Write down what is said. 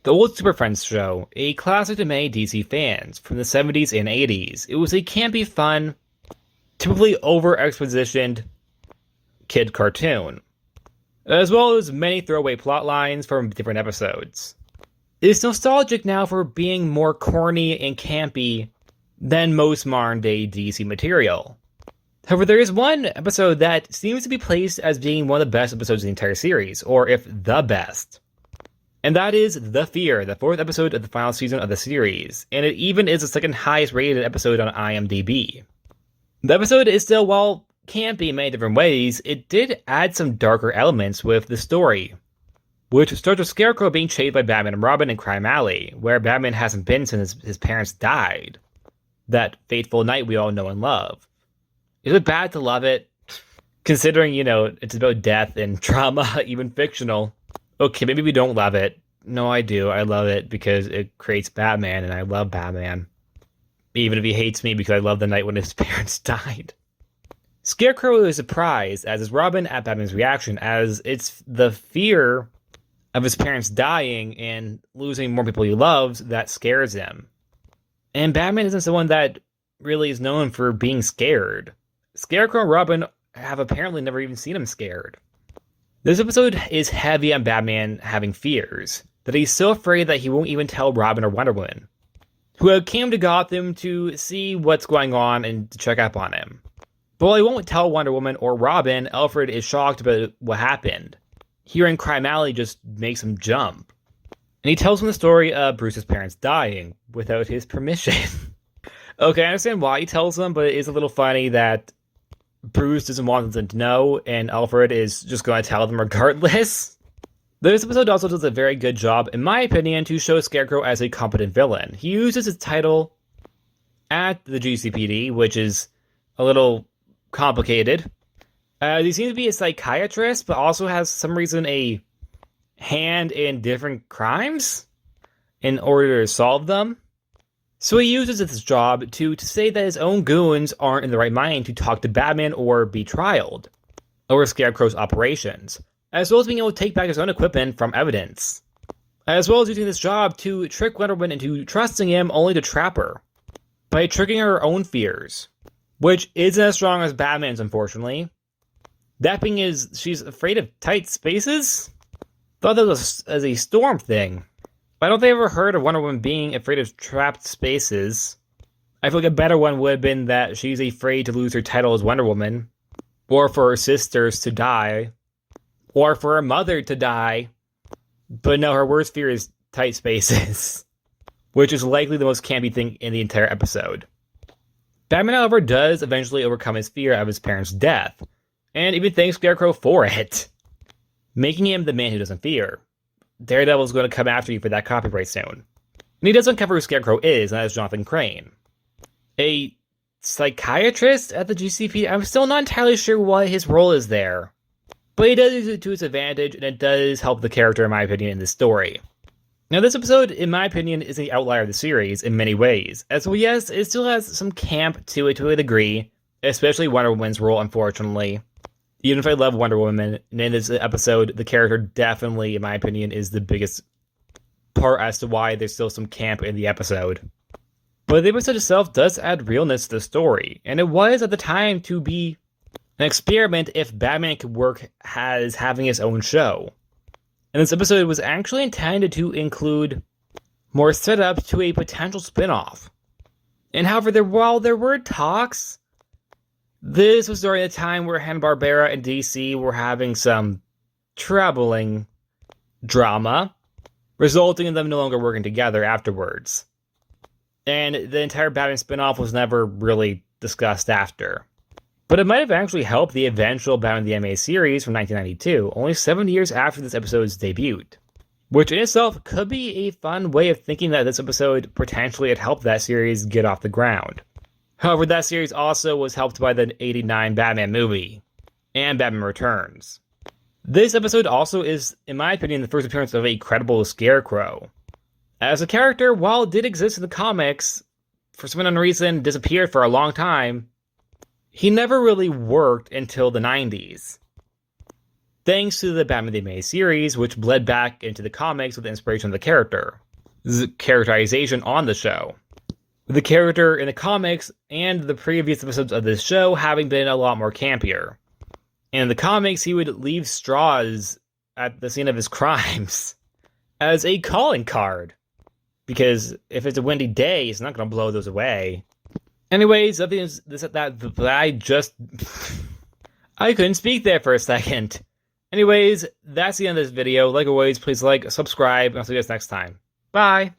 The old Super Friends show, a classic to many DC fans from the 70s and 80s. It was a campy, fun, typically over-expositioned kid cartoon, as well as many throwaway plot lines from different episodes. It's nostalgic now for being more corny and campy than most modern-day DC material. However, there is one episode that seems to be placed as being one of the best episodes of the entire series, or if the best. And that is The Fear, the fourth episode of the final season of the series, and it even is the second highest rated episode on IMDb. The episode is still, while campy in many different ways, it did add some darker elements with the story, which starts with Scarecrow being chased by Batman and Robin in Crime Alley, where Batman hasn't been since his parents died. That fateful night we all know and love. Is it bad to love it? Considering, it's about death and trauma, even fictional. Okay, maybe we don't love it. No, I do. I love it because it creates Batman, and I love Batman. Even if he hates me because I love the night when his parents died. Scarecrow is surprised, as is Robin, at Batman's reaction, as it's the fear of his parents dying and losing more people he loves that scares him. And Batman isn't someone that really is known for being scared. Scarecrow and Robin have apparently never even seen him scared. This episode is heavy on Batman having fears, that he's so afraid that he won't even tell Robin or Wonder Woman, who came to Gotham to see what's going on and to check up on him. But while he won't tell Wonder Woman or Robin, Alfred is shocked about what happened. Hearing Crime Alley just makes him jump. And he tells him the story of Bruce's parents dying without his permission. Okay, I understand why he tells them, but it is a little funny that Bruce doesn't want them to know, and Alfred is just going to tell them regardless. This episode also does a very good job, in my opinion, to show Scarecrow as a competent villain. He uses his title at the GCPD, which is a little complicated. He seems to be a psychiatrist, but also has, some reason, a hand in different crimes in order to solve them. So he uses this job to say that his own goons aren't in the right mind to talk to Batman or be trialed over Scarecrow's operations, as well as being able to take back his own equipment from evidence, as well as using this job to trick Wonder Woman into trusting him only to trap her, by tricking her own fears, which isn't as strong as Batman's, unfortunately. That being is, she's afraid of tight spaces? Thought that was as a storm thing. I don't think I've ever heard of Wonder Woman being afraid of trapped spaces. I feel like a better one would have been that she's afraid to lose her title as Wonder Woman, or for her sisters to die, or for her mother to die. But no, her worst fear is tight spaces, which is likely the most campy thing in the entire episode. Batman, however, does eventually overcome his fear of his parents' death, and even thanks Scarecrow for it, making him the man who doesn't fear. Daredevil's going to come after you for that copyright soon. And he does uncover who Scarecrow is, and that is Jonathan Crane, a psychiatrist at the GCP. I'm still not entirely sure what his role is there, but he does use it to his advantage, and it does help the character, in my opinion, in this story. Now, this episode, in my opinion, is the outlier of the series in many ways, as well, yes, it still has some camp to it to a degree, especially Wonder Woman's role, unfortunately. Even if I love Wonder Woman, in this episode, the character definitely, in my opinion, is the biggest part as to why there's still some camp in the episode. But the episode itself does add realness to the story, and it was at the time to be an experiment if Batman could work as having his own show. And this episode was actually intended to include more setup to a potential spin-off. And however, while there were talks, this was during a time where Hanna-Barbera and DC were having some troubling drama, resulting in them no longer working together afterwards. And the entire Batman spin-off was never really discussed after. But it might have actually helped the eventual Batman the Animated Series from 1992, only 7 years after this episode's debut. Which in itself could be a fun way of thinking that this episode potentially had helped that series get off the ground. However, that series also was helped by the '89 Batman movie, and Batman Returns. This episode also is, in my opinion, the first appearance of a credible Scarecrow. As a character, while it did exist in the comics, for some unknown reason disappeared for a long time, he never really worked until the 90s. thanks to the Batman the Animated Series, which bled back into the comics with the inspiration of the character's characterization on the show. The character in the comics and the previous episodes of this show having been a lot more campier. In the comics, he would leave straws at the scene of his crimes as a calling card. Because if it's a windy day, it's not going to blow those away. Anyways, I couldn't speak there for a second. Anyways, that's the end of this video. Like always, please like, subscribe, and I'll see you guys next time. Bye!